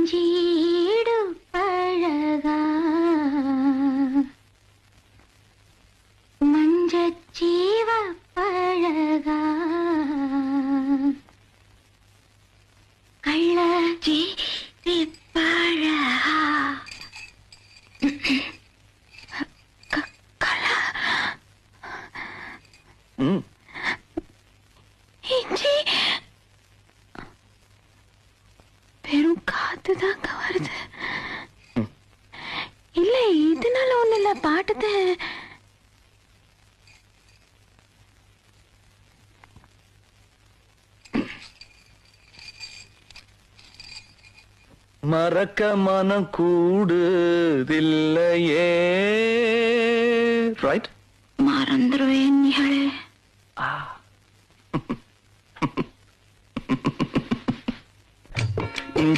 இஞ்சீடு பழகா மஞ்சச்சீவ பழகா கள்ளச்சீரி பழகா இஞ்சி வெறும் காத்துதாங்க வருது. இல்ல இதனால ஒண்ணு இல்ல, பாட்டுத மறக்க மனம் கூடுதில்லையே. ரைட், மறந்துருவேன் நிகழே. இஞ்சி